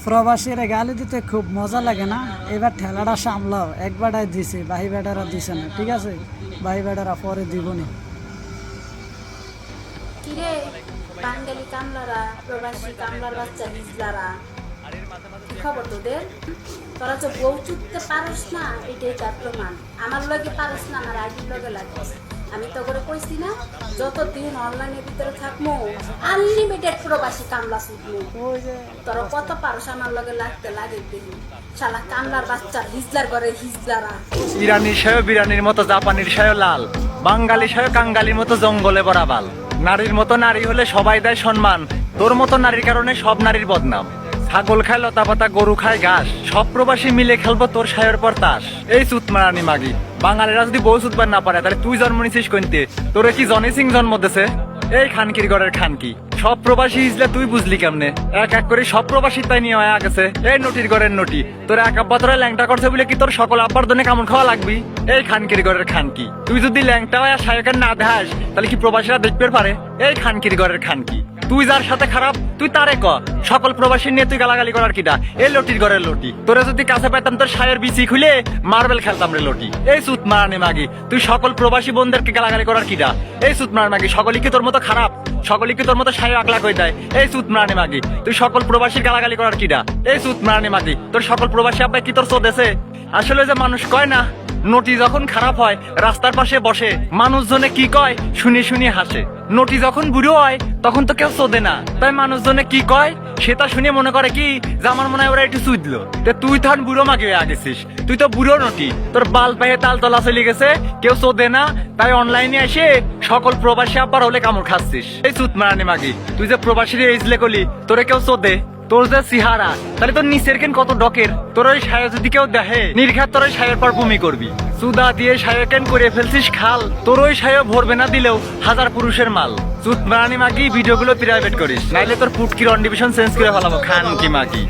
প্রবাসীরা গালি দিতে খুব মজা লাগে না? এবার ঠেলাটা সামলাও, একবারটাই দিছে, বাহি বেটারা দিছে না, ঠিক আছে? বাহি বেটারা পরে দিবনি। কিরে বাঙালি কামলারা, প্রবাসী কামলার বাচ্চা নিজলারা, কি খবর তোদের? তোরা যে বউ চুটতে পারিস না, এটাই তার প্রমাণ। আমার লগে পারিস না, আমার আইডির লগে লাগিস। আমি তো করে কইছি না, যতদিন অনলাইনের ভিতরে থাকবো আনলিমিটেড প্রবাসী কামলা ছুটবো। তোরা কত পারস আমার লগে লাগতে লাগে দিবি। শালা কামলার বাচ্চা হিজলার করে হিজলারা। ইরানির সায় বিরানির মতো, জাপানির সায় লাল, বাঙালি সায় কাঙ্গালির মতো জঙ্গলে বরাবাল। নারীর মতো নারী হলে সবাই দেয় সম্মান, তোর মতো নারীর কারণে সব নারীর বদনাম। ছাগল খায় লতা পাতা, গরু খায় ঘাস, সব প্রবাসী মিলে খেলবো তোর সায়ের পর তাস। এই চুতমারানি মাগি, বাঙালিরা যদি বউ চুতবার না পারে তাহলে তুই জন্ম নিছিস কইতে? তোরে কি জনি সিং জন্ম দিছে? এই খানকির ঘরের খানকি, সব প্রবাসী হিজলে তুই বুঝলি কেমনে? এক এক করে সব প্রবাসী তাই নিয়ে হয়ে গেছে। এই নটির ঘরের নটি, তোর এক আব্বা তোরা ল্যাংটা করছে বলে কি তোর সকল আব্বার জন্য কামড় খাওয়া লাগবি? এই খানকির ঘরের খানকি, তুই যদি ল্যাংটা হয় আর সায়কের না দেখাস তাহলে কি প্রবাসীরা দেখতে পারে? এই খানকির ঘরের খানকি, তুই যার সাথে খারাপ তুই তারে ক। সকল প্রবাসী নিয়ে তুই গালাগালি করার কিটা? এই লটির ঘরের লটি, তোরা যদি কাছে পাইতাম তোর সায়ের বিচি খুলে মার্বেল খেলতাম রে লটি। এই সুত মারানি মাগি, তুই সকল প্রবাসী বোনদেরকে গালাগালি করার কিটা? এই সুত মারানি মাগি, সকলই কি তোর মতো খারাপ? সকলই কি তোর মতো সায় আকলা কই দেয়? এই সুত মারানি মাগি, তুই সকল প্রবাসীর গালাগালি করার কিটা? এই সুত মারানি মাগি, তোর সকল প্রবাসী আব্বাই কি তোর চোদেছে? আসলে যে মানুষ কয় না, নটি যখন খারাপ হয় রাস্তার পাশে বসে, মানুষজনে কি কয় শুনে শুনে হাসে। নটি যখন বুড়ো হয় তখন তো কেউ চোদে না, তাই মানুষজনে কি কয় সেটা শুনে মনে করে কি যে আমার মনে হয় ওরা একটু চুদলো। তুই তখন বুড়ো মাগি হয়ে গেছিস, তুই তো বুড়ো নটি, তোর বাল পায়ে তাল তলা চলে গেছে, কেউ চোদে না, তাই অনলাইনে এসে সকল প্রবাসী আব্বার হলে কামড় খাচ্ছিস। এই চুত মারানি মাগি, তুই যে প্রবাসীর এইজলে কলি তোরে কেউ চোদে, তোর যে সিহারা তাহলে তোর নিচের কেন কত ডকের, তোর ওই সায়া যদি কেউ দেখে নির্ঘাত তোর ওই সায়ের পর ভূমি করবি। সুদা দিয়ে সায়া কেন করে ফেলছিস খাল, তোর ওই সায়া ভরবে না দিলেও হাজার পুরুষের মাল। চুত মারানি মাগি, ভিডিওগুলো প্রাইভেট করিস, নাইলে তোর পুটকির অন্ডিভিশন চেঞ্জ করে ফেলাবো। খান কি মাগি।